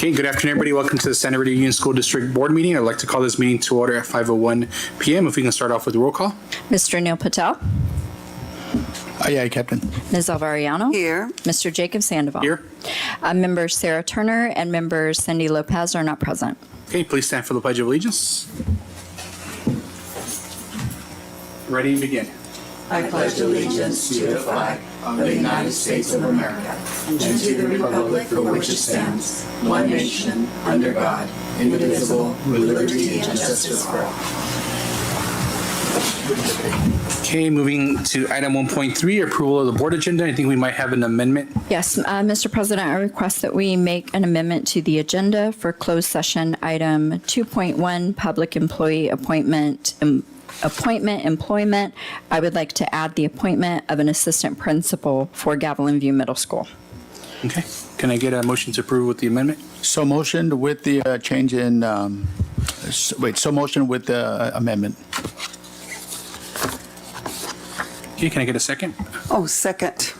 Okay, good afternoon, everybody. Welcome to the Santa Rita Union School District Board meeting. I'd like to call this meeting to order at 5:01 p.m. If we can start off with the roll call. Mr. Neil Patel. Aye, aye, Captain. Ms. Alvariano. Here. Mr. Jacob Sandoval. Here. Members Sarah Turner and members Cindy Lopez are not present. Okay, please stand for the Pledge of Allegiance. Ready to begin. I pledge allegiance to the flag of the United States of America and to the republic for which it stands, one nation, under God, indivisible, with liberty and justice for all. Okay, moving to item 1.3, approval of the board agenda. I think we might have an amendment. Yes, Mr. President, I request that we make an amendment to the agenda for closed session item 2.1, public employee appointment. Employment. I would like to add the appointment of an assistant principal for Gavilan View Middle School. Okay, can I get a motion to approve with the amendment? So motioned with the change in, so motion with the amendment. Okay, can I get a second? Oh, second.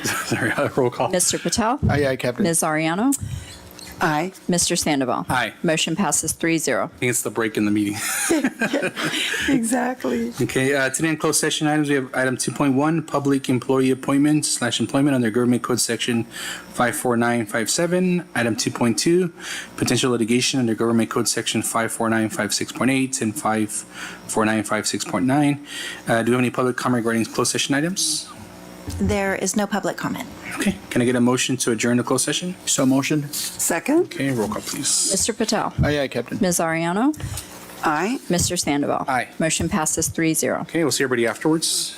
Sorry, roll call. Mr. Patel. Aye, aye, Captain. Ms. Ariano. Aye. Mr. Sandoval. Aye. Motion passes 3-0. I think it's the break in the meeting. Exactly. Okay, today in closed session items, we have item 2.1, public employee appointment/employment under Government Code Section 54957. Item 2.2, potential litigation under Government Code Section 54956.8 and 54956.9. Do we have any public comment regarding closed session items? There is no public comment. Okay, can I get a motion to adjourn the closed session? So motioned. Second. Okay, roll call, please. Mr. Patel. Aye, aye, Captain. Ms. Ariano. Aye. Mr. Sandoval. Aye. Motion passes 3-0. Okay, we'll see everybody afterwards.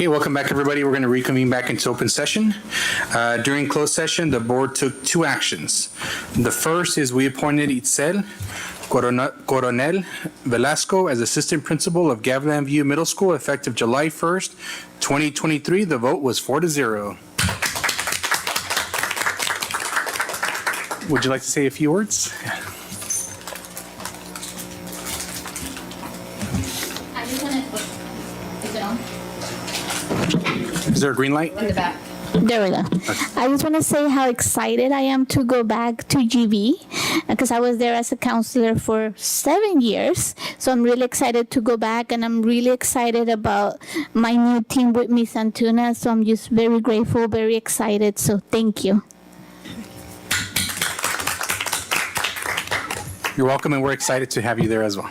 Okay, welcome back, everybody. We're going to reconvene back into open session. During closed session, the board took two actions. The first is we appointed Itzel Coronel Velasco as Assistant Principal of Gavilan View Middle School effective July 1st, 2023. The vote was 4-0. Would you like to say a few words? I just want to, is it on? Is there a green light? In the back. There we go. I just want to say how excited I am to go back to GV because I was there as a counselor for 7 years. So I'm really excited to go back, and I'm really excited about my new team with Miss Antuna. So I'm just very grateful, very excited. So thank you. You're welcome, and we're excited to have you there as well.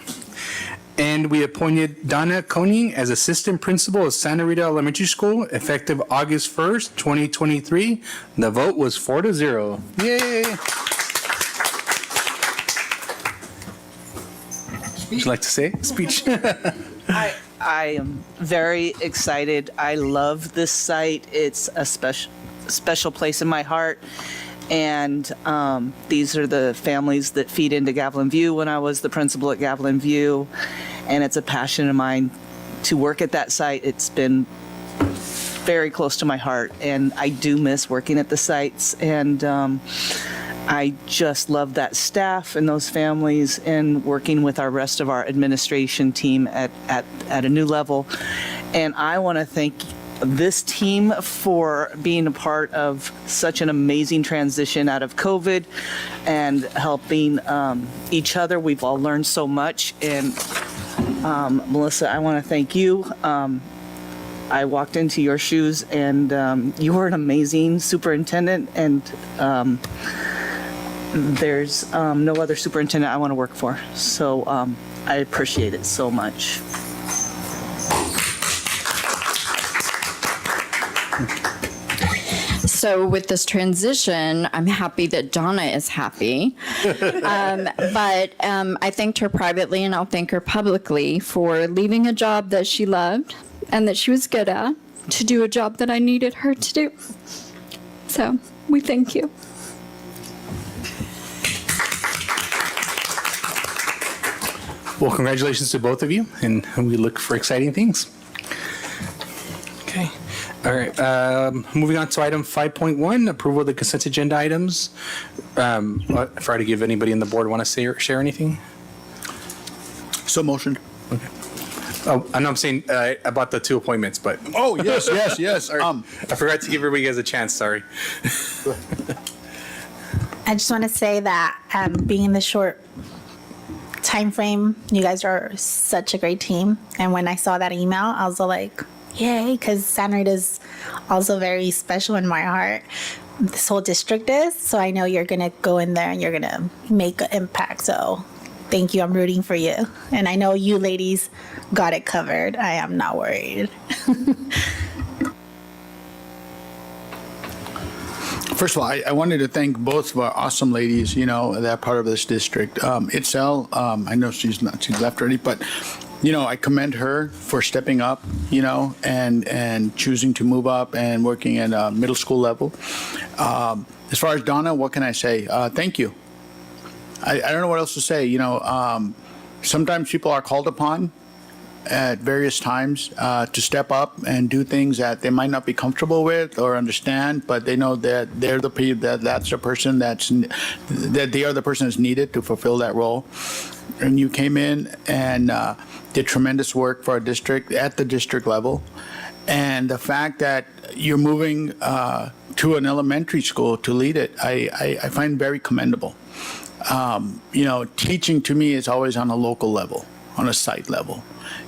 And we appointed Donna Koning as Assistant Principal of Santa Rita Elementary School, effective August 1st, 2023. The vote was 4-0. Yay! Would you like to say a speech? I am very excited. I love this site. It's a special place in my heart. And these are the families that feed into Gavilan View when I was the principal at Gavilan View. And it's a passion of mine to work at that site. It's been very close to my heart, and I do miss working at the sites. And I just love that staff and those families, and working with our rest of our administration team at a new level. And I want to thank this team for being a part of such an amazing transition out of COVID and helping each other. We've all learned so much. And Melissa, I want to thank you. I walked into your shoes, and you were an amazing superintendent, and there's no other superintendent I want to work for. So I appreciate it so much. So with this transition, I'm happy that Donna is happy. But I thanked her privately, and I'll thank her publicly for leaving a job that she loved and that she was good at to do a job that I needed her to do. So we thank you. Well, congratulations to both of you, and we look for exciting things. Okay. All right. Moving on to item 5.1, approval of the consent agenda items. Try to give anybody on the board want to say or share anything. So motioned. Okay. Oh, I know I'm saying about the two appointments, but Oh, yes. I forgot to give everybody guys a chance. Sorry. I just want to say that being in the short time frame, you guys are such a great team. And when I saw that email, I was like, yay, because Santa Rita is also very special in my heart. This whole district is. So I know you're going to go in there and you're going to make an impact. So thank you. I'm rooting for you. And I know you ladies got it covered. I am not worried. First of all, I wanted to thank both of our awesome ladies, that are part of this district. Itzel, I know she's left already, but, I commend her for stepping up, and choosing to move up and working at a middle school level. As far as Donna, what can I say? Thank you. I don't know what else to say. Sometimes people are called upon at various times to step up and do things that they might not be comfortable with or understand, but they know that they're the people that they are the person that's needed to fulfill that role. And you came in and did tremendous work for our district at the district level, and the fact that you're moving to an elementary school to lead it, I find very commendable. Teaching to me is always on a local level, on a site level.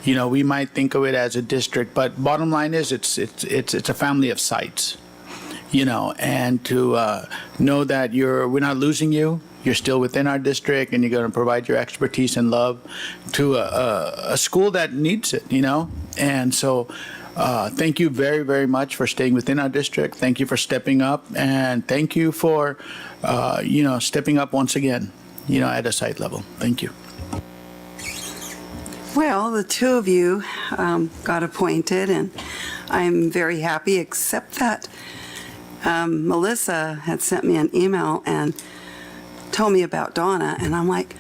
We might think of it as a district, but bottom line is it's a family of sites. And to know that we're not losing you. You're still within our district, and you're going to provide your expertise and love to a school that needs it. And so. Thank you very, very much for staying within our district. Thank you for stepping up, and thank you for, stepping up once again, at a site level. Thank you. Well, the two of you got appointed, and I'm very happy, except that Melissa had sent me an email and told me about Donna, and I'm like,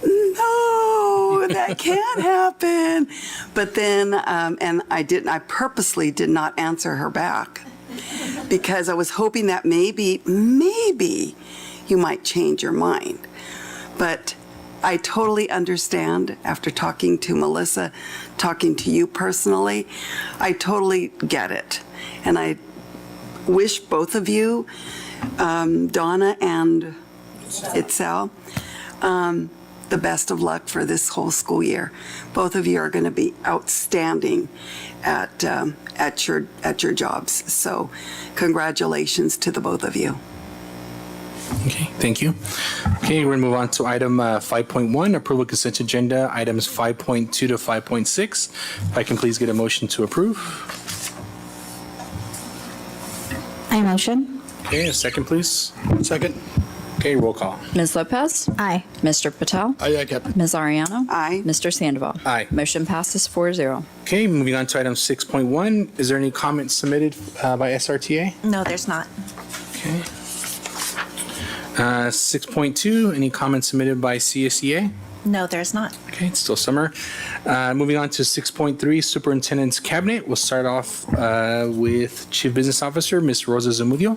no, that can't happen. But then, and I purposely did not answer her back because I was hoping that maybe you might change your mind. But I totally understand after talking to Melissa, talking to you personally, I totally get it. And I wish both of you, Donna and Itzel, the best of luck for this whole school year. Both of you are going to be outstanding at your jobs. So congratulations to the both of you. Okay, thank you. Okay, we're going to move on to item 5.1, approval consent agenda, items 5.2 to 5.6. If I can please get a motion to approve. I motion. Okay, a second, please. Second. Okay, roll call. Ms. Lopez? Aye. Mr. Patel? Aye, Captain. Ms. Ariano? Aye. Mr. Sandoval? Aye. Motion passes 4-0. Okay, moving on to item 6.1. Is there any comments submitted by SRTA? No, there's not. Okay. 6.2, any comments submitted by CSEA? No, there's not. Okay, it's still summer. Moving on to 6.3, Superintendent's Cabinet. We'll start off with Chief Business Officer, Ms. Rosa Zamudio.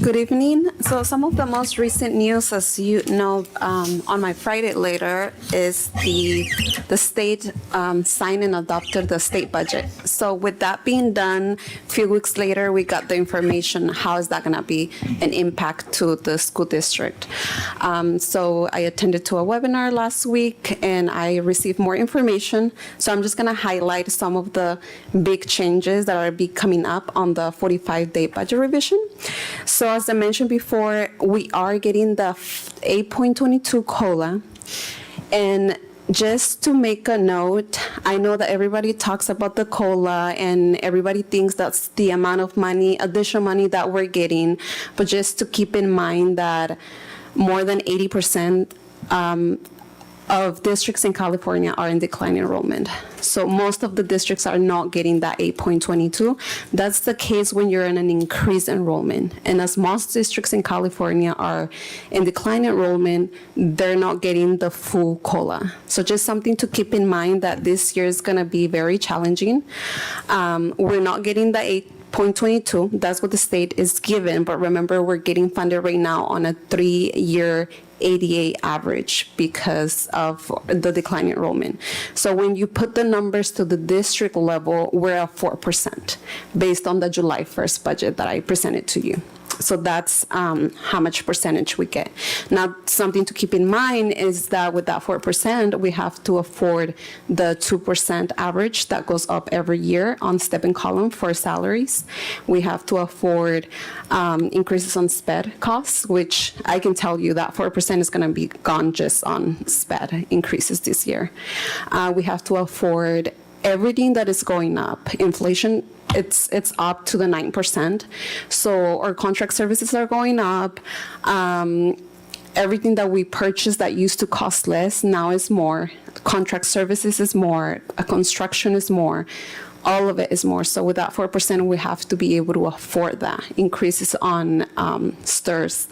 Good evening. So some of the most recent news, as you know, on my Friday later, is the state signed and adopted the state budget. So with that being done, a few weeks later, we got the information, how is that going to be an impact to the school district. So I attended to a webinar last week and I received more information. So I'm just going to highlight some of the big changes that are be coming up on the 45-day budget revision. So as I mentioned before, we are getting the 8.22 COLA. And just to make a note, I know that everybody talks about the COLA and everybody thinks that's the amount of money, additional money that we're getting. But just to keep in mind that more than 80% of districts in California are in decline enrollment. So most of the districts are not getting that 8.22. That's the case when you're in an increased enrollment. And as most districts in California are in decline enrollment, they're not getting the full COLA. So just something to keep in mind that this year is going to be very challenging. We're not getting the 8.22. That's what the state is given. But remember, we're getting funded right now on a 3-year ADA average because of the decline in enrollment. So when you put the numbers to the district level, we're at 4% based on the July 1st budget that I presented to you. So that's how much percentage we get. Now, something to keep in mind is that with that 4%, we have to afford the 2% average that goes up every year on step and column for salaries. We have to afford increases on SPED costs, which I can tell you that 4% is going to be gone just on SPED increases this year. We have to afford everything that is going up. Inflation, it's up to the 9%. So our contract services are going up. Everything that we purchased that used to cost less now is more. Contract services is more. Construction is more. All of it is more. So with that 4%, we have to be able to afford that. Increases on STIRS,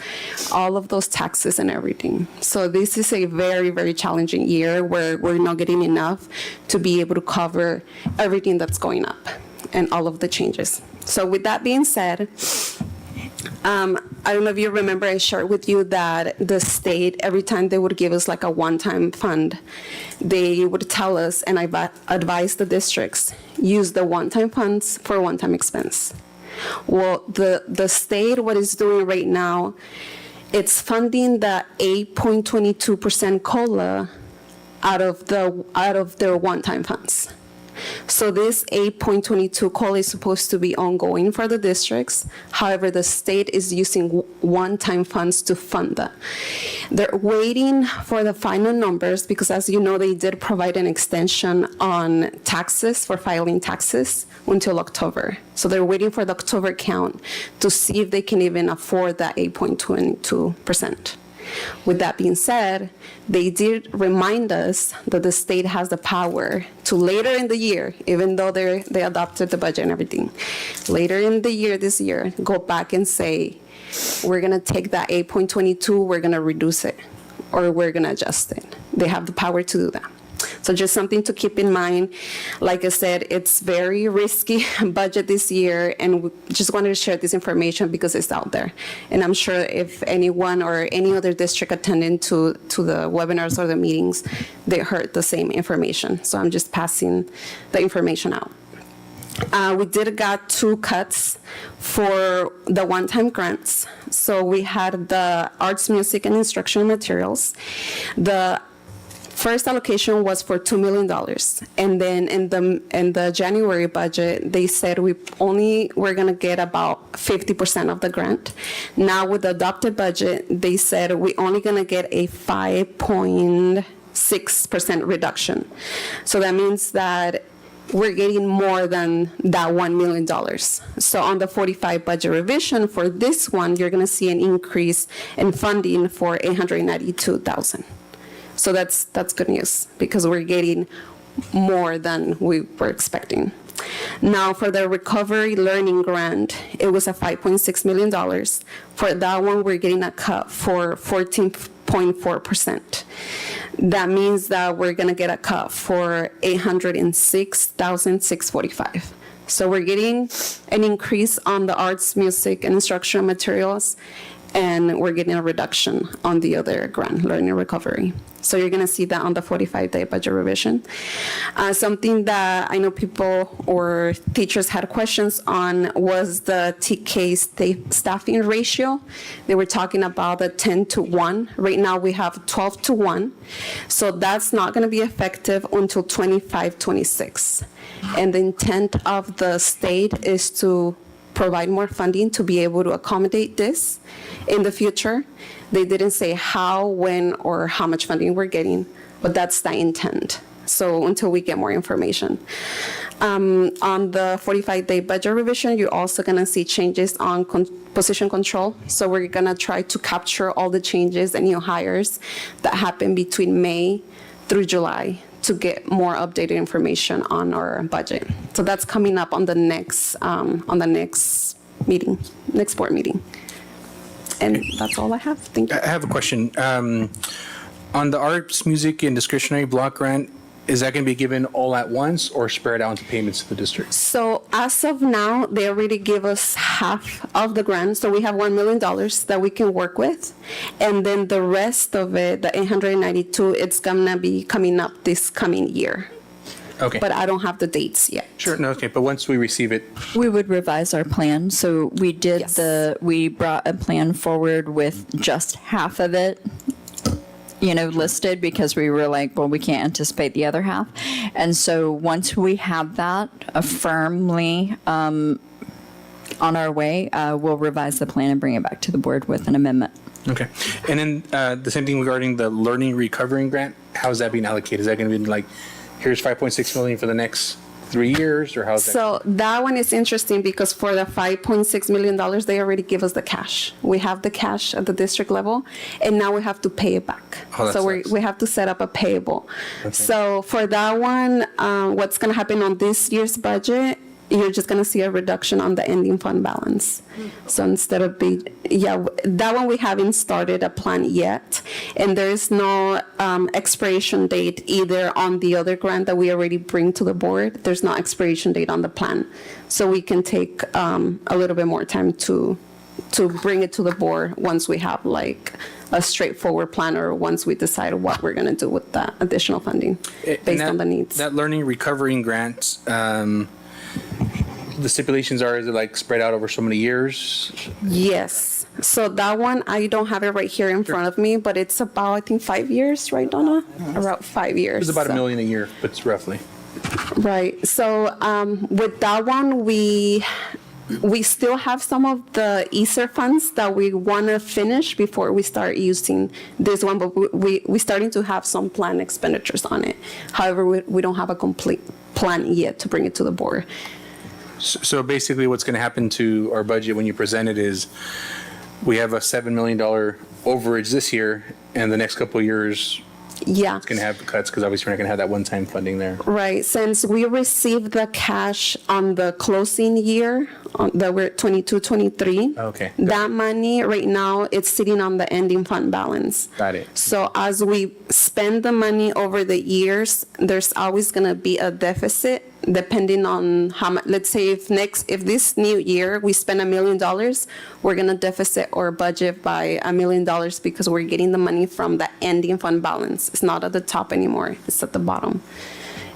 all of those taxes and everything. So this is a very, very challenging year where we're not getting enough to be able to cover everything that's going up and all of the changes. So with that being said, I don't know if you remember, I shared with you that the state, every time they would give us like a one-time fund, they would tell us, and I advise the districts, use the one-time funds for one-time expense. Well, the state, what it's doing right now, it's funding the 8.22% COLA out of their one-time funds. So this 8.22 COLA is supposed to be ongoing for the districts. However, the state is using one-time funds to fund that. They're waiting for the final numbers because, as you know, they did provide an extension on taxes for filing taxes until October. So they're waiting for the October count to see if they can even afford that 8.22%. With that being said, they did remind us that the state has the power to later in the year, even though they adopted the budget and everything, later in the year, this year, go back and say, we're going to take that 8.22, we're going to reduce it, or we're going to adjust it. They have the power to do that. So just something to keep in mind. Like I said, it's very risky budget this year, and we just wanted to share this information because it's out there. And I'm sure if anyone or any other district attending to the webinars or the meetings, they heard the same information. So I'm just passing the information out. We did got 2 cuts for the one-time grants. So we had the arts, music, and instructional materials. The first allocation was for $2 million. And then in the January budget, they said we're going to get about 50% of the grant. Now with the adopted budget, they said we're only going to get a 5.6% reduction. So that means that we're getting more than that $1 million. So on the 45 budget revision for this one, you're going to see an increase in funding for $892,000. So that's good news because we're getting more than we were expecting. Now for the recovery learning grant, it was a $5.6 million. For that one, we're getting a cut for 14.4%. That means that we're going to get a cut for $806,645. So we're getting an increase on the arts, music, and instructional materials, and we're getting a reduction on the other grant, learning recovery. So you're going to see that on the 45-day budget revision. Something that I know people or teachers had questions on was the TK staffing ratio. They were talking about the 10-to-1. Right now we have 12-to-1. So that's not going to be effective until 25-26. And the intent of the state is to provide more funding to be able to accommodate this in the future. They didn't say how, when, or how much funding we're getting, but that's the intent. So until we get more information. On the 45-day budget revision, you're also going to see changes on position control. So we're going to try to capture all the changes and new hires that happen between May through July to get more updated information on our budget. So that's coming up on the next meeting, next board meeting. And that's all I have. Thank you. I have a question. On the arts, music, and discretionary block grant, is that going to be given all at once or spread out into payments to the district? So as of now, they already give us half of the grant. So we have $1 million that we can work with. And then the rest of it, the 892, it's going to be coming up this coming year. Okay. But I don't have the dates yet. Sure, no, okay, but once we receive it, We would revise our plan. So we did Yes. we brought a plan forward with just half of it, listed because we were like, well, we can't anticipate the other half. And so once we have that firmly on our way, we'll revise the plan and bring it back to the board with an amendment. okay. And then the same thing regarding the learning recovering grant, how is that being allocated? Is that going to be like, here's 5.6 million for the next 3 years, or how's that? So that one is interesting because for the $5.6 million, they already give us the cash. We have the cash at the district level, and now we have to pay it back. Oh, that So sucks. we have to set up a payable. So for that one, what's going to happen on this year's budget, you're just going to see a reduction on the ending fund balance. So instead of that one we haven't started a plan yet, and there is no expiration date either on the other grant that we already bring to the board. There's no expiration date on the plan. So we can take a little bit more time to bring it to the board once we have like a straightforward plan or once we decide what we're going to do with that additional funding based on the needs. That learning recovering grant, the stipulations are, is it like spread out over so many years? Yes. So that one, I don't have it right here in front of me, but it's about, I think, 5 years, right, Donna? Around 5 years. It's about So- $1 million a year, but it's roughly. Right. So with that one, we still have some of the ESSER funds that we want to finish before we start using this one, but we're starting to have some planned expenditures on it. However, we don't have a complete plan yet to bring it to the board. So basically what's going to happen to our budget when you present it is we have a $7 million overage this year, and the next couple of years, Yeah. it's going to have cuts because obviously we're not going to have that one-time funding there. Right, since we received the cash on the closing year, that we're 22, 23. Okay. That money, right now, it's sitting on the ending fund balance. Got it. So as we spend the money over the years, there's always gonna be a deficit depending on how much, let's say if this new year, we spend $1 million, we're gonna deficit our budget by $1 million because we're getting the money from the ending fund balance. It's not at the top anymore, it's at the bottom.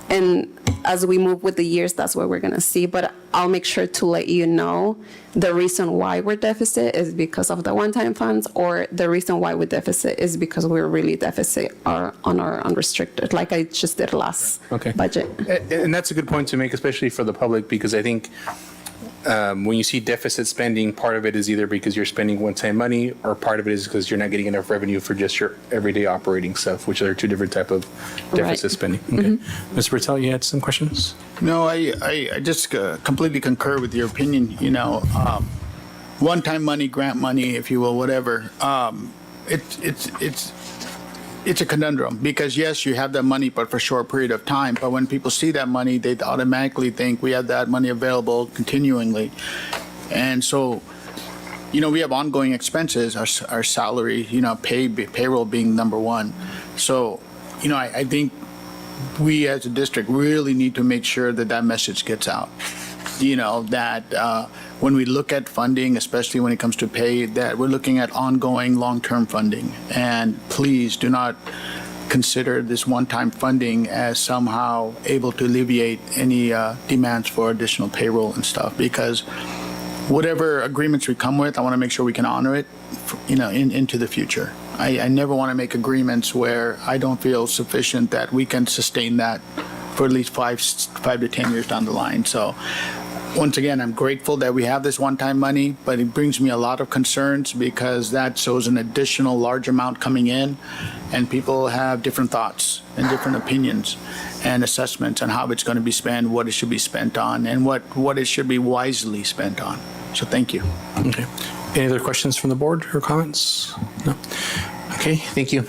And as we move with the years, that's what we're gonna see. But I'll make sure to let you know the reason why we're deficit is because of the one-time funds, or the reason why we're deficit is because we're really deficit on our unrestricted, like I just did last budget. And that's a good point to make, especially for the public, because I think when you see deficit spending, part of it is either because you're spending one-time money, or part of it is because you're not getting enough revenue for just your everyday operating stuff, which are two different type of deficit spending. Okay. Mr. Bertel, you had some questions? No, I just completely concur with your opinion. One-time money, grant money, if you will, whatever. It's a conundrum because yes, you have that money, but for a short period of time. But when people see that money, they automatically think we have that money available continually. And so, we have ongoing expenses, our salary, payroll being number one. So, I think we as a district really need to make sure that message gets out. That when we look at funding, especially when it comes to pay, that we're looking at ongoing long-term funding. And please do not consider this one-time funding as somehow able to alleviate any demands for additional payroll and stuff, because whatever agreements we come with, I want to make sure we can honor it, into the future. I never want to make agreements where I don't feel sufficient that we can sustain that for at least 5 to 10 years down the line. So once again, I'm grateful that we have this one-time money, but it brings me a lot of concerns because that shows an additional large amount coming in, and people have different thoughts and different opinions and assessments on how it's going to be spent, what it should be spent on, and what it should be wisely spent on. So thank you. Okay. Any other questions from the board or comments? No? Okay, thank you.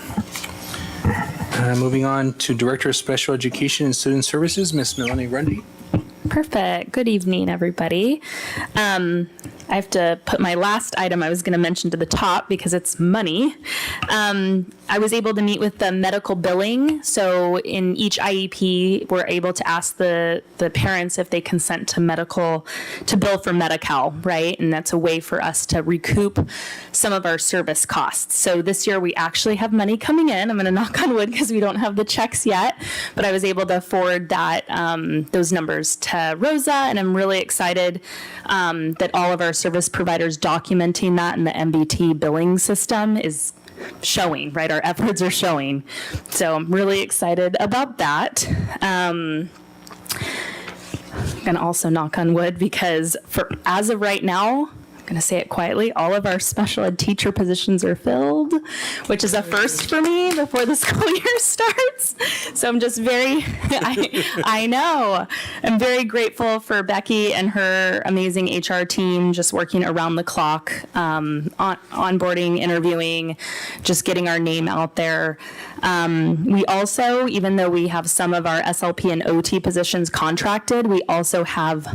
Moving on to Director of Special Education and Student Services, Ms. Melanie Grundy. Perfect. Good evening, everybody. I have to put my last item I was going to mention to the top because it's money. I was able to meet with the medical billing. So in each IEP, we're able to ask the parents if they consent to bill for Medi-Cal, right? And that's a way for us to recoup some of our service costs. So this year we actually have money coming in. I'm going to knock on wood because we don't have the checks yet, but I was able to forward those numbers to Rosa, and I'm really excited that all of our service providers documenting that in the MBT billing system is showing, right? Our efforts are showing. So I'm really excited about that. I'm going to also knock on wood because as of right now, I'm going to say it quietly, all of our special ed teacher positions are filled, which is a first for me before the school year starts. So I'm just I know. I'm very grateful for Becky and her amazing HR team just working around the clock, onboarding, interviewing, just getting our name out there. We also, even though we have some of our SLP and OT positions contracted, we also have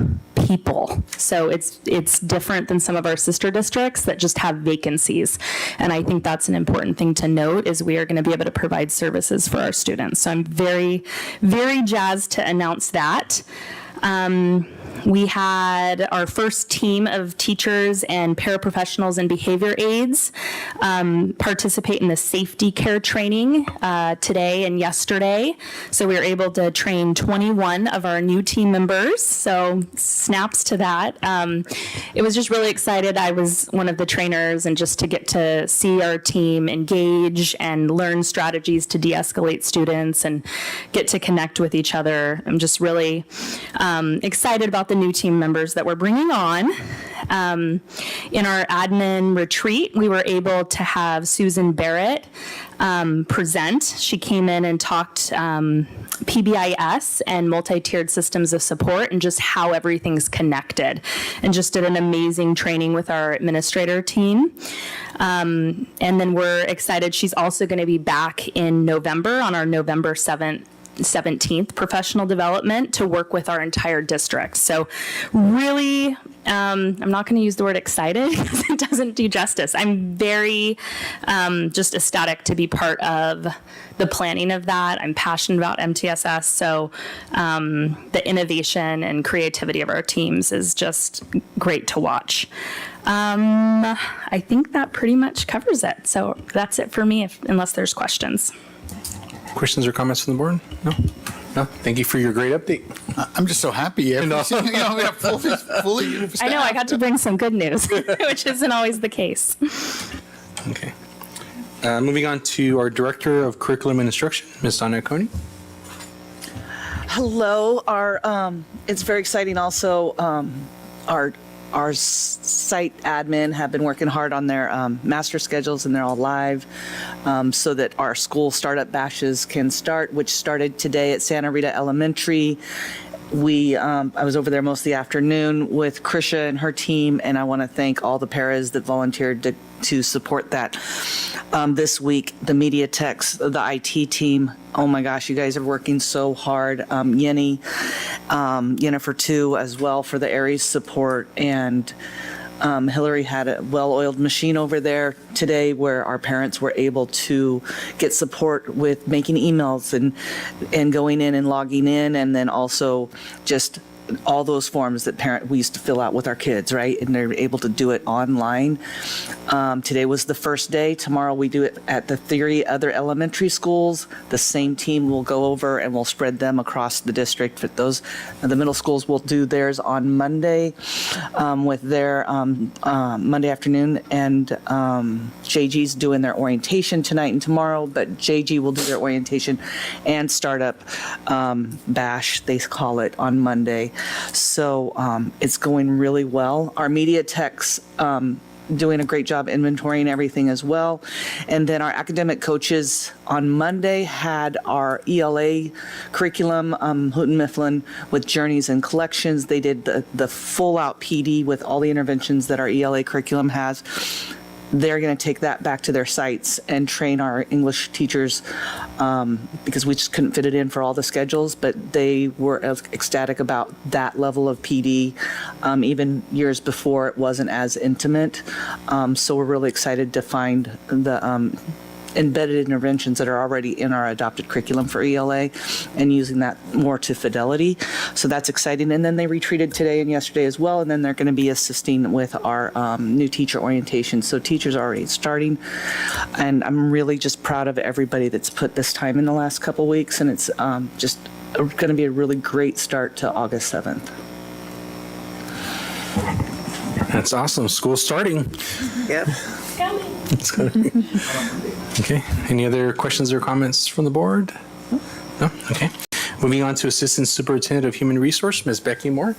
people. So it's different than some of our sister districts that just have vacancies. And I think that's an important thing to note is we are going to be able to provide services for our students. So I'm very, very jazzed to announce that. We had our first team of teachers and paraprofessionals and behavior aides participate in the safety care training today and yesterday. So we were able to train 21 of our new team members. So snaps to that. It was just really excited. I was one of the trainers, and just to get to see our team engage and learn strategies to de-escalate students and get to connect with each other. I'm just really excited about the new team members that we're bringing on. In our admin retreat, we were able to have Susan Barrett present. She came in and talked PBIS and multi-tiered systems of support and just how everything's connected, and just did an amazing training with our administrator team. And then we're excited. She's also going to be back in November on our November 17th professional development to work with our entire district. So really, I'm not going to use the word excited because it doesn't do justice. I'm very just ecstatic to be part of the planning of that. I'm passionate about MTSS. So the innovation and creativity of our teams is just great to watch. I think that pretty much covers it. So that's it for me, unless there's questions. Questions or comments from the board? No? No? Thank you for your great update. I'm just so happy. We have fully I know, I got to bring some good news, which isn't always the case. Okay. Moving on to our Director of Curriculum and Instruction, Ms. Donna Coney. Hello, it's very exciting also, our site admin have been working hard on their master schedules, and they're all live, so that our school startup bashes can start, which started today at Santa Rita Elementary. I was over there most of the afternoon with Krisha and her team, and I want to thank all the paras that volunteered to support that. This week, the media techs, the IT team, oh my gosh, you guys are working so hard. Yennefer too, as well, for the Aries support, and Hillary had a well-oiled machine over there today where our parents were able to get support with making emails and going in and logging in, and then also just all those forms that we used to fill out with our kids, right? And they're able to do it online. Today was the first day. Tomorrow we do it at the 3 other elementary schools. The same team will go over and we'll spread them across the district. For the middle schools will do theirs on Monday with their Monday afternoon. And JG's doing their orientation tonight and tomorrow, but JG will do their orientation and startup bash, they call it, on Monday. So it's going really well. Our media techs doing a great job inventorying everything as well. And then our academic coaches on Monday had our ELA curriculum, Houghton Mifflin, with journeys and collections. They did the full out PD with all the interventions that our ELA curriculum has. They're going to take that back to their sites and train our English teachers, because we just couldn't fit it in for all the schedules, but they were ecstatic about that level of PD. Even years before, it wasn't as intimate. So we're really excited to find the embedded interventions that are already in our adopted curriculum for ELA and using that more to fidelity. So that's exciting. And then they retreated today and yesterday as well. And then they're going to be assisting with our new teacher orientation. So teachers are already starting. And I'm really just proud of everybody that's put this time in the last couple weeks. And it's just going to be a really great start to August 7th. That's awesome. School's starting. Yep. It's coming. Okay. Any other questions or comments from the board? No? Okay. Moving on to Assistant Superintendent of Human Resource, Ms. Becky Moore.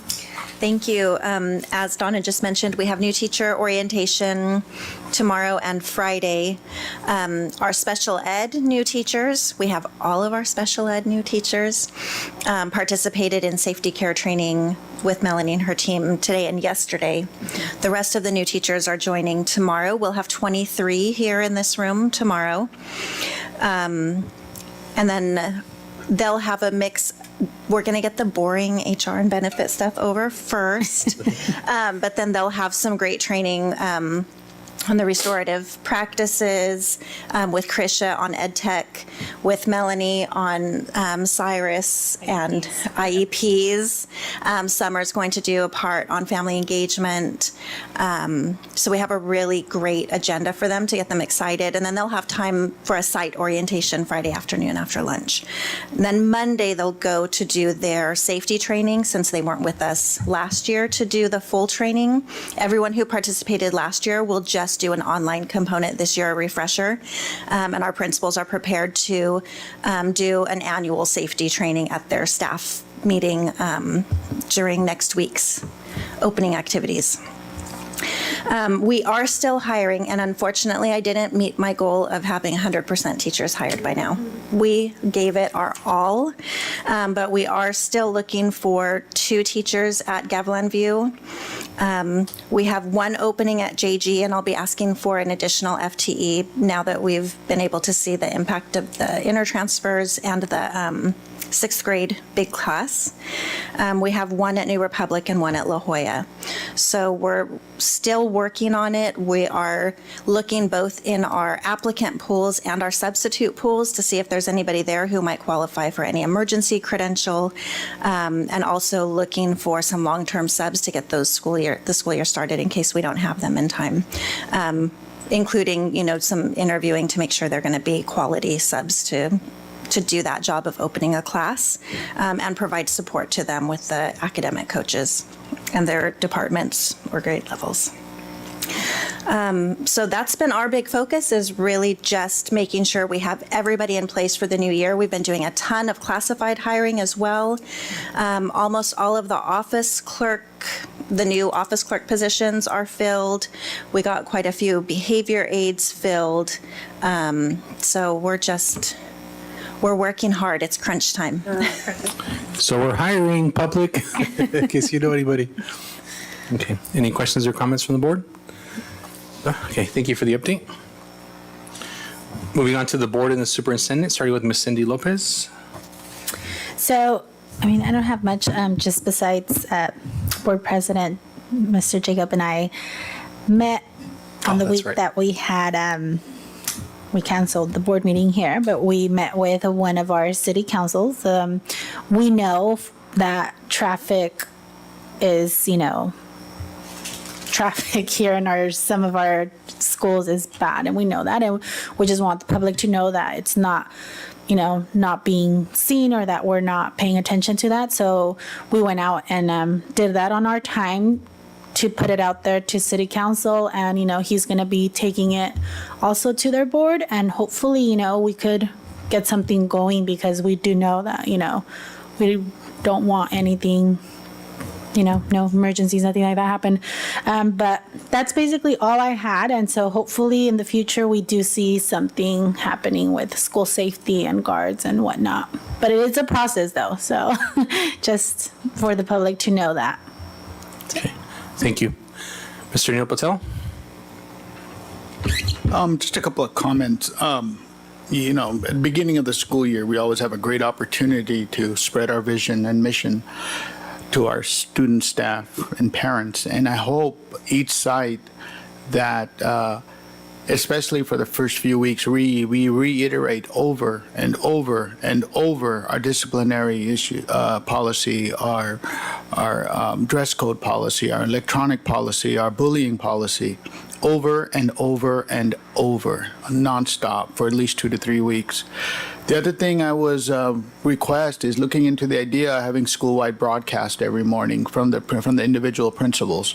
Thank you. As Donna just mentioned, we have new teacher orientation tomorrow and Friday. Our special ed new teachers, we have all of our special ed new teachers participated in safety care training with Melanie and her team today and yesterday. The rest of the new teachers are joining tomorrow. We'll have 23 here in this room tomorrow. And then they'll have a mix. We're going to get the boring HR and benefit stuff over first, but then they'll have some great training on the restorative practices, with Krisha on EdTech, with Melanie on Cyrus and IEPs. Summer's going to do a part on family engagement. So we have a really great agenda for them to get them excited. And then they'll have time for a site orientation Friday afternoon after lunch. And then Monday, they'll go to do their safety training, since they weren't with us last year to do the full training. Everyone who participated last year will just do an online component this year, a refresher. And our principals are prepared to do an annual safety training at their staff meeting during next week's opening activities. We are still hiring, and unfortunately, I didn't meet my goal of having 100% teachers hired by now. We gave it our all, but we are still looking for 2 teachers at Gavilan View. We have 1 opening at JG, and I'll be asking for an additional FTE now that we've been able to see the impact of the intertransfers and the 6th grade big class. We have 1 at New Republic and 1 at La Jolla. So we're still working on it. We are looking both in our applicant pools and our substitute pools to see if there's anybody there who might qualify for any emergency credential, and also looking for some long-term subs to get the school year started in case we don't have them in time. Including, some interviewing to make sure they're going to be quality subs to do that job of opening a class, and provide support to them with the academic coaches and their departments or grade levels. So that's been our big focus, is really just making sure we have everybody in place for the new year. We've been doing a ton of classified hiring as well. Almost all of the new office clerk positions are filled. We got quite a few behavior aides filled. So we're working hard. It's crunch time. So we're hiring public, in case you know anybody. Okay, any questions or comments from the board? Okay, thank you for the update. Moving on to the board and the superintendent, starting with Ms. Cindy Lopez. So, I don't have much, just besides board president, Mr. Jacob and I met on the week that we had, we canceled the board meeting here, but we met with one of our city councils. We know that traffic is, traffic here in some of our schools is bad, and we know that, and we just want the public to know that it's not, not being seen, or that we're not paying attention to that. So we went out and did that on our time to put it out there to city council, and he's going to be taking it also to their board, and hopefully we could get something going, because we do know that we don't want anything, no emergencies, nothing like that happen. But that's basically all I had. And so hopefully in the future, we do see something happening with school safety and guards and whatnot. But it is a process though. So just for the public to know that. Okay, thank you. Mr. Neil Patel? Just a couple of comments. At the beginning of the school year, we always have a great opportunity to spread our vision and mission to our student, staff, and parents. And I hope each site that, especially for the first few weeks, we reiterate over and over and over our disciplinary policy, our dress code policy, our electronic policy, our bullying policy, over and over and over, nonstop, for at least 2 to 3 weeks. The other thing I was request is looking into the idea of having school-wide broadcast every morning from the individual principals.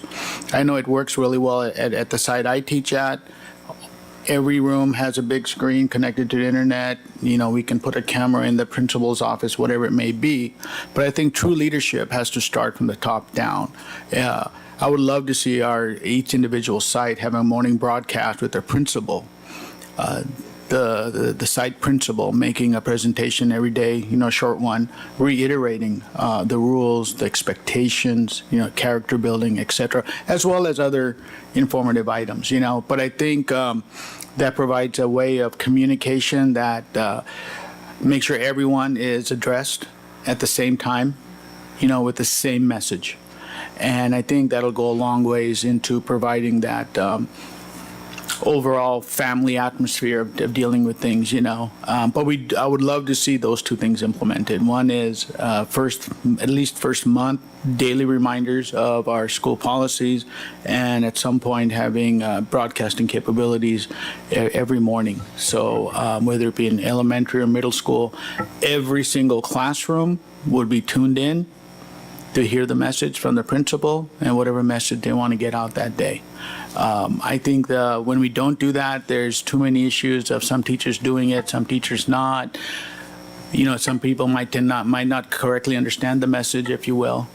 I know it works really well at the site I teach at. Every room has a big screen connected to the internet. We can put a camera in the principal's office, whatever it may be. But I think true leadership has to start from the top down. I would love to see each individual site have a morning broadcast with their principal. The site principal making a presentation every day, a short one, reiterating the rules, the expectations, character building, etc., as well as other informative items, But I think that provides a way of communication that makes sure everyone is addressed at the same time, with the same message. And I think that'll go a long ways into providing that overall family atmosphere of dealing with things, But I would love to see those 2 things implemented. One is at least first month, daily reminders of our school policies, and at some point having broadcasting capabilities every morning. So whether it be in elementary or middle school, every single classroom would be tuned in to hear the message from the principal and whatever message they want to get out that day. I think when we don't do that, there's too many issues of some teachers doing it, some teachers not. Some people might not correctly understand the message, if you will.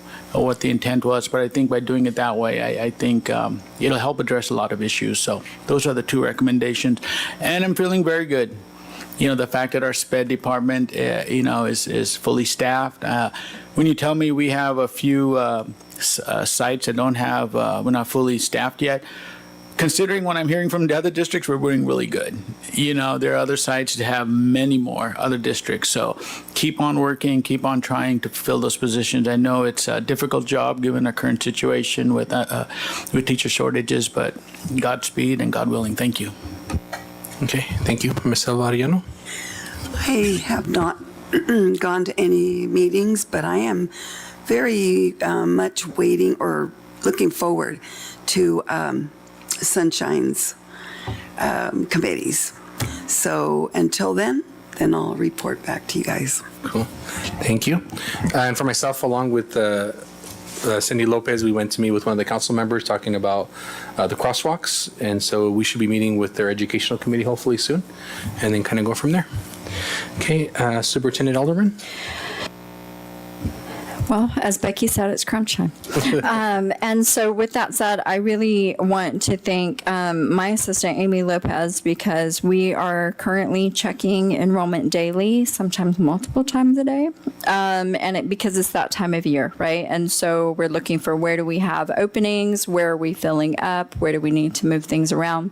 what the intent was, but I think by doing it that way, I think it'll help address a lot of issues. So those are the two recommendations. And I'm feeling very good. The fact that our SPED department, is fully staffed. When you tell me we have a few sites that don't have, we're not fully staffed yet, considering what I'm hearing from the other districts, we're doing really good. There are other sites that have many more other districts. So keep on working, keep on trying to fill those positions. I know it's a difficult job given our current situation with teacher shortages, but Godspeed and God willing, thank you. Okay, thank you. Ms. Alvariano? I have not gone to any meetings, but I am very much waiting or looking forward to Sunshine's committees. So until then I'll report back to you guys. Cool. Thank you. And for myself, along with Cindy Lopez, we went to meet with one of the council members talking about the crosswalks. And so we should be meeting with their educational committee hopefully soon and then kind of go from there. Okay, Superintendent Alderman? Well, as Becky said, it's crunch time. And so with that said, I really want to thank my assistant, Amy Lopez, because we are currently checking enrollment daily, sometimes multiple times a day. Because it's that time of year, right? And so we're looking for where do we have openings, where are we filling up, where do we need to move things around.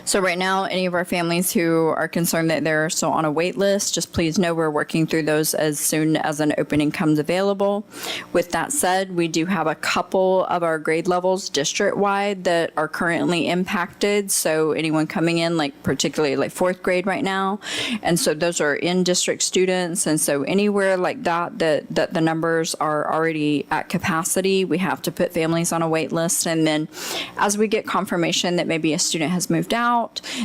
So right now, any of our families who are concerned that they're still on a wait list, just please know we're working through those as soon as an opening comes available. With that said, we do have a couple of our grade levels district-wide that are currently impacted. So anyone coming in, particularly like fourth grade right now. And so those are in-district students. And so anywhere like that the numbers are already at capacity, we have to put families on a wait list. And then as we get confirmation that maybe a student has moved out,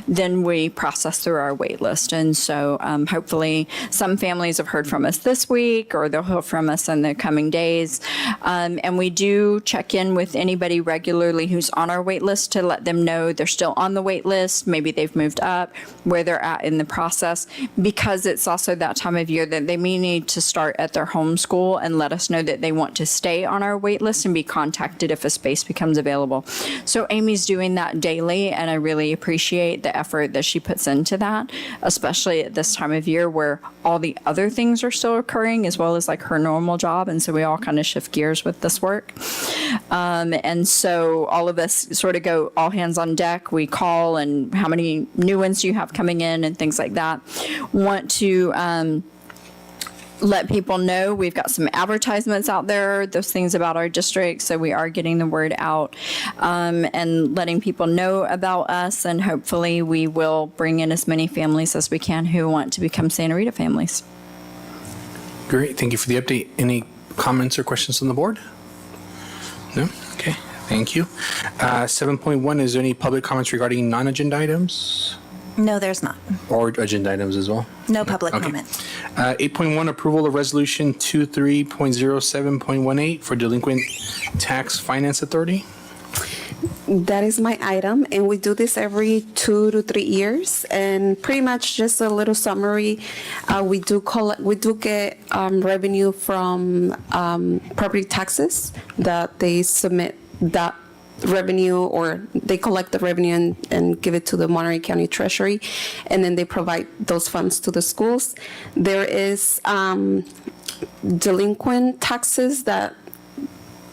then we process through our wait list. And so hopefully some families have heard from us this week, or they'll hear from us in the coming days. And we do check in with anybody regularly who's on our wait list to let them know they're still on the wait list. Maybe they've moved up, where they're at in the process, because it's also that time of year that they may need to start at their home school and let us know that they want to stay on our wait list and be contacted if a space becomes available. So Amy's doing that daily, and I really appreciate the effort that she puts into that, especially at this time of year where all the other things are still occurring, as well as her normal job. And so we all kind of shift gears with this work. And so all of us sort of go all hands on deck. We call, and how many new ones do you have coming in and things like that. Want to let people know we've got some advertisements out there, those things about our district. So we are getting the word out and letting people know about us. And hopefully we will bring in as many families as we can who want to become Santa Rita families. Great. Thank you for the update. Any comments or questions on the board? No? Okay. Thank you. 7.1, is there any public comments regarding non-agenda items? No, there's not. Or agenda items as well? No public Okay. comment. 8.1, approval of resolution 23.07.18 for delinquent tax finance authority. That is my item, and we do this every 2 to 3 years. And pretty much just a little summary, we do get revenue from property taxes that they submit that revenue, or they collect the revenue and give it to the Monterey County Treasury, and then they provide those funds to the schools. There is delinquent taxes that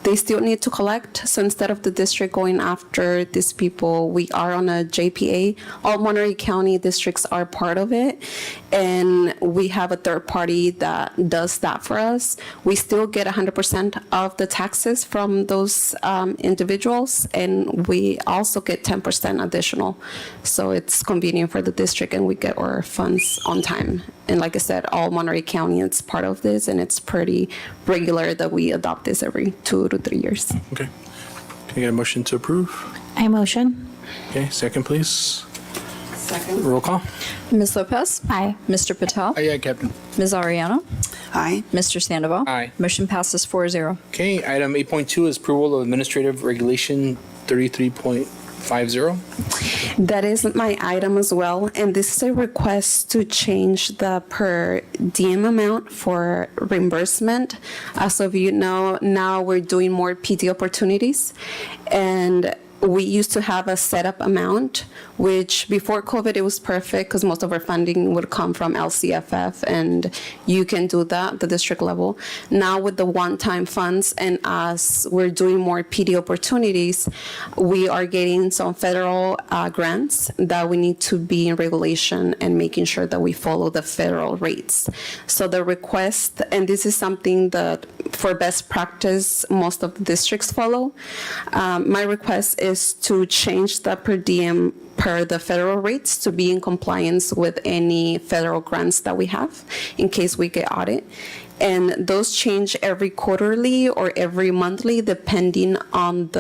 they still need to collect. So instead of the district going after these people, we are on a JPA. All Monterey County districts are part of it. And we have a third party that does that for us. We still get 100% of the taxes from those individuals. And we also get 10% additional. So it's convenient for the district, and we get our funds on time. And like I said, all Monterey County is part of this, and it's pretty regular that we adopt this every 2 to 3 years. Okay. Can I get a motion to approve? I motion. Okay, second, please. Second. Roll call. Ms. Lopez? Aye. Mr. Patel? Aye, Captain. Ms. Ariano? Aye. Mr. Sandoval? Aye. Motion passes 4-0. Okay, item 8.2 is approval of administrative regulation 5-0. That is my item as well, and this is a request to change the per diem amount for reimbursement. As of you know, now we're doing more PT opportunities, and we used to have a setup amount, which before COVID, it was perfect because most of our funding would come from LCFF, and you can do that at the district level. Now with the one-time funds, and as we're doing more PD opportunities, we are getting some federal grants that we need to be in regulation and making sure that we follow the federal rates. So the request, and this is something that for best practice, most of the districts follow. My request is to change the per diem per the federal rates to be in compliance with any federal grants that we have in case we get audit. And those change every quarterly or every monthly depending on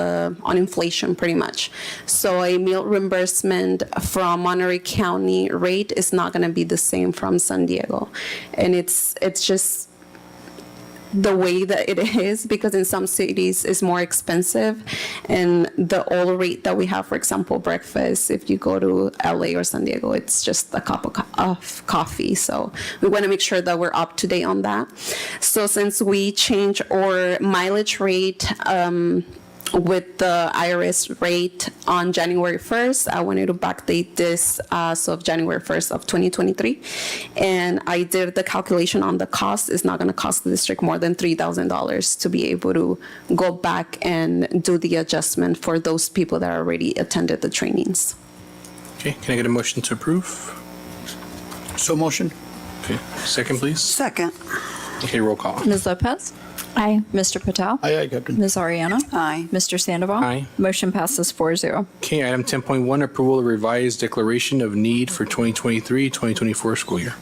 inflation pretty much. So a meal reimbursement from Monterey County rate is not going to be the same from San Diego. And it's just the way that it is, because in some cities it's more expensive, and the old rate that we have, for example, breakfast, if you go to LA or San Diego, it's just a cup of coffee. So we want to make sure that we're up to date on that. So since we change our mileage rate with the IRS rate on January 1st, I wanted to backdate this as of January 1st of 2023. And I did the calculation on the cost. It's not going to cost the district more than $3,000 to be able to go back and do the adjustment for those people that already attended the trainings. Okay, can I get a motion to approve? So motion. Okay, second, please. Second. Okay, roll call. Ms. Lopez? Aye. Mr. Patel? Aye, Captain. Ms. Ariano? Aye. Mr. Sandoval? Aye. Motion passes 4-0. Okay, item 10.1, approval of revised declaration of need for 2023-2024 school year.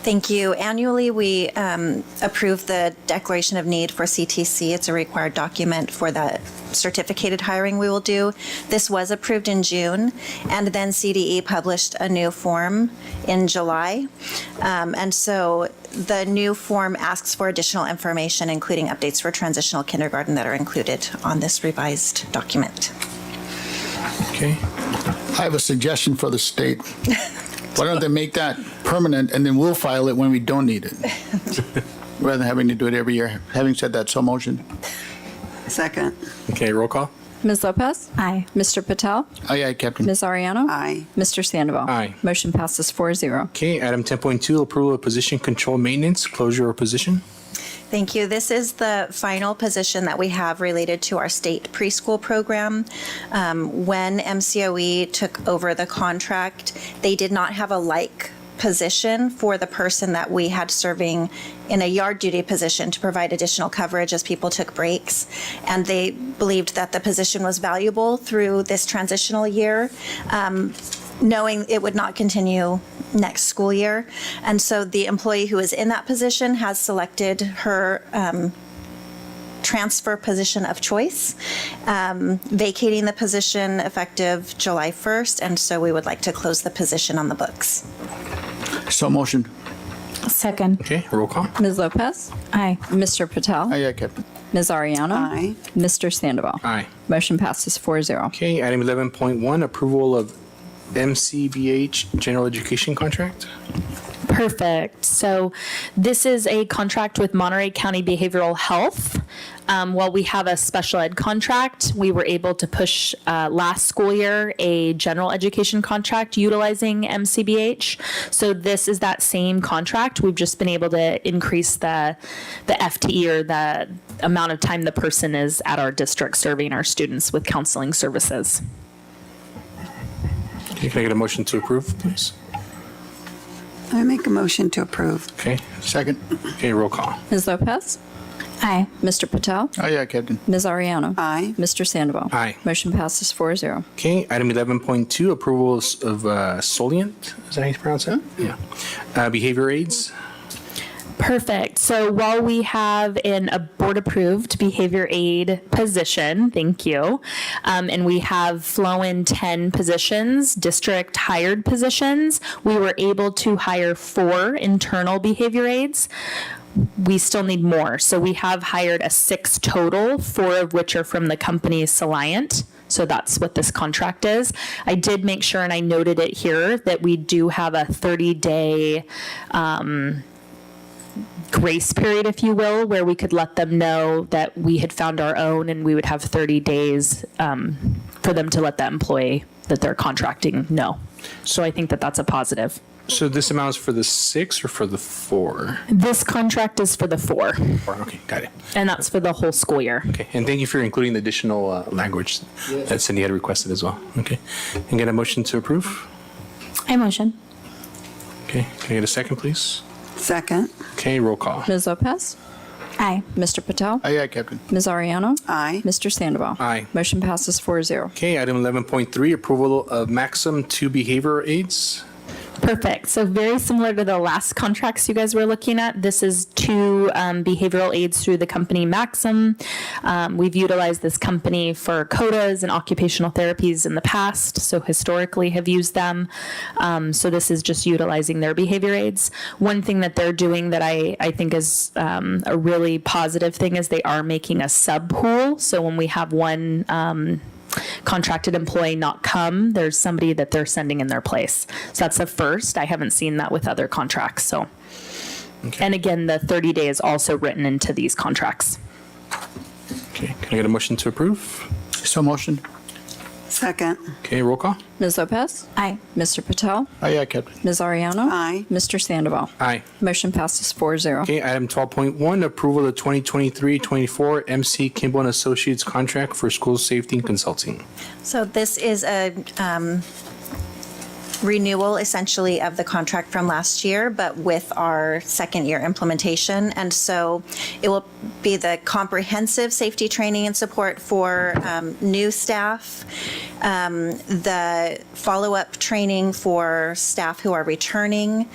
Thank you. Annually, we approve the Declaration of Need for CTC. It's a required document for the certificated hiring we will do. This was approved in June, and then CDE published a new form in July. And so the new form asks for additional information, including updates for transitional kindergarten that are included on this revised document. Okay, I have a suggestion for the state. Why don't they make that permanent, and then we'll file it when we don't need it, rather than having to do it every year. Having said that, so motion. Second. okay, roll call. Ms. Lopez? Aye. Mr. Patel? Aye, Captain. Ms. Ariano? Aye. Mr. Sandoval? Aye. Motion passes 4-0. Okay, item 10.2, approval of position control maintenance, closure of position. Thank you. This is the final position that we have related to our state preschool program. When MCOE took over the contract, they did not have a like position for the person that we had serving in a yard duty position to provide additional coverage as people took breaks. And they believed that the position was valuable through this transitional year, knowing it would not continue next school year. And so the employee who is in that position has selected her transfer position of choice, vacating the position effective July 1st. And so we would like to close the position on the books. So motion. Second. Okay, roll call. Ms. Lopez? Aye. Mr. Patel? Aye, Captain. Ms. Ariano? Aye. Mr. Sandoval? Aye. Motion passes 4-0. Okay, item 11.1, approval of MCBH general education contract. Perfect. So this is a contract with Monterey County Behavioral Health. While we have a special ed contract, we were able to push last school year a general education contract utilizing MCBH. So this is that same contract. We've just been able to increase the FTE, or the amount of time the person is at our district serving our students with counseling services. Okay, can I get a motion to approve, please? I make a motion to approve. Okay, Second. okay, roll call. Ms. Lopez? Aye. Mr. Patel? Aye, Captain. Ms. Ariano? Aye. Mr. Sandoval? Aye. Motion passes 4-0. Okay, item 11.2, approvals of Solient, is that how you pronounce it? Yeah. Behavior aids. Perfect. So while we have a board-approved behavior aid position, thank you, and we have flown 10 positions, district-hired positions, we were able to hire 4 internal behavior aids. We still need more. So we have hired a 6 total, 4 of which are from the company Soliant. So that's what this contract is. I did make sure, and I noted it here, that we do have a 30-day grace period, if you will, where we could let them know that we had found our own, and we would have 30 days for them to let that employee that they're contracting know. So I think that that's a positive. So this amount is for the 6 or for the 4? This contract is for the 4, 4, okay, got it. and that's for the whole school year. Okay, and thank you for including the additional language that Cindy had requested as well. Okay, and get a motion to approve? I motion. Okay, can I get a second, please? Second. Okay, roll call. Ms. Lopez? Aye. Mr. Patel? Aye, Captain. Ms. Ariano? Aye. Mr. Sandoval? Aye. Motion passes 4-0. Okay, item 11.3, approval of Maxim 2 behavioral aids. Perfect. So very similar to the last contracts you guys were looking at. This is 2 behavioral aids through the company Maxim. We've utilized this company for CODAs and occupational therapies in the past, so historically have used them. So this is just utilizing their behavior aids. One thing that they're doing that I think is a really positive thing is they are making a sub pool. So when we have one contracted employee not come, there's somebody that they're sending in their place. So that's the first. I haven't seen that with other contracts. So, and again, the 30 day is also written into these contracts. Okay, can I get a motion to approve? So motion. Second. Okay, roll call. Ms. Lopez? Aye. Mr. Patel? Aye, Captain. Ms. Ariano? Aye. Mr. Sandoval? Aye. Motion passes 4-0. Okay, item 12.1, approval of 2023-24 MC Kimball and Associates contract for school safety and consulting. So this is a renewal essentially of the contract from last year, but with our second year implementation. And so it will be the comprehensive safety training and support for new staff, the follow-up training for staff who are returning.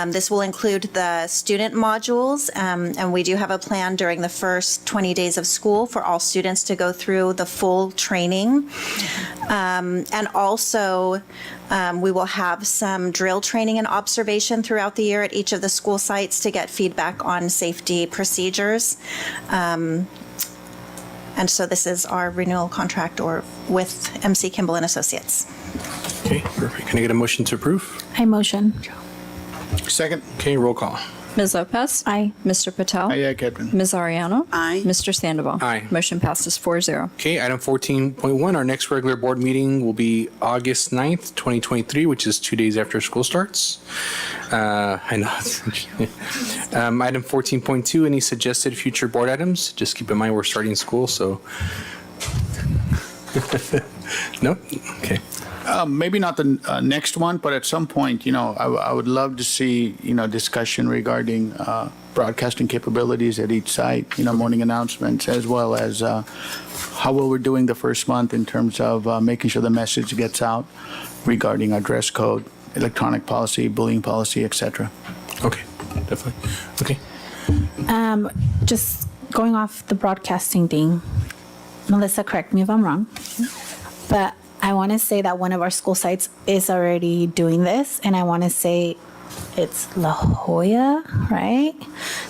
This will include the student modules, and we do have a plan during the first 20 days of school for all students to go through the full training. And also, we will have some drill training and observation throughout the year at each of the school sites to get feedback on safety procedures. And so this is our renewal contract or with MC Kimball and Associates. Okay, perfect. Can I get a motion to approve? I motion. Second. Okay, roll call. Ms. Lopez? Aye. Mr. Patel? Aye, Captain. Ms. Ariano? Aye. Mr. Sandoval? Aye. Motion passes 4-0. Okay, item 14.1, our next regular board meeting will be August 9th, 2023, which is 2 days after school starts. I know. Item 14.2, any suggested future board items? Just keep in mind we're starting school, so. Nope, okay. Maybe not the next one, but at some point, I would love to see, discussion regarding broadcasting capabilities at each site, morning announcements, as well as how well we're doing the first month in terms of making sure the message gets out regarding our dress code, electronic policy, bullying policy, et cetera. Okay, definitely. Okay. Just going off the broadcasting thing, Melissa, correct me if I'm wrong, but I want to say that one of our school sites is already doing this, and I want to say it's La Jolla, right?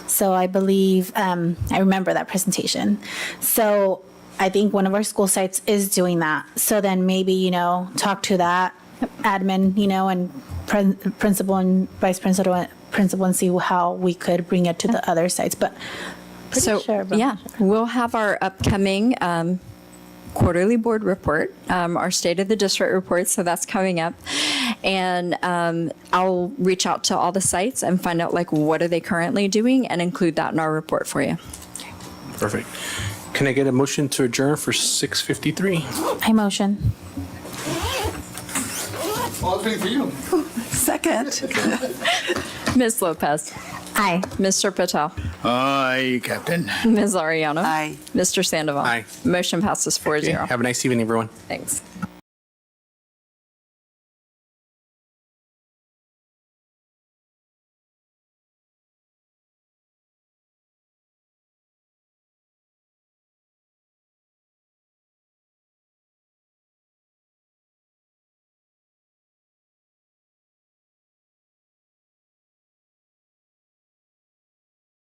So I believe, I remember that presentation. So I think one of our school sites is doing that. So then maybe, talk to that admin, and principal and vice principal and see how we could bring it to the other sites. But we'll have our upcoming quarterly board report, our state of the district report, so that's coming up. And I'll reach out to all the sites and find out what are they currently doing and include that in our report for you. Perfect. Can I get a motion to adjourn for 6:53? I motion. All thing for you. Second. Ms. Lopez. Aye. Mr. Patel. Aye, Captain. Ms. Ariano. Aye. Mr. Sandoval. Aye. Motion passes 4-0. Have a nice evening, everyone. Thanks.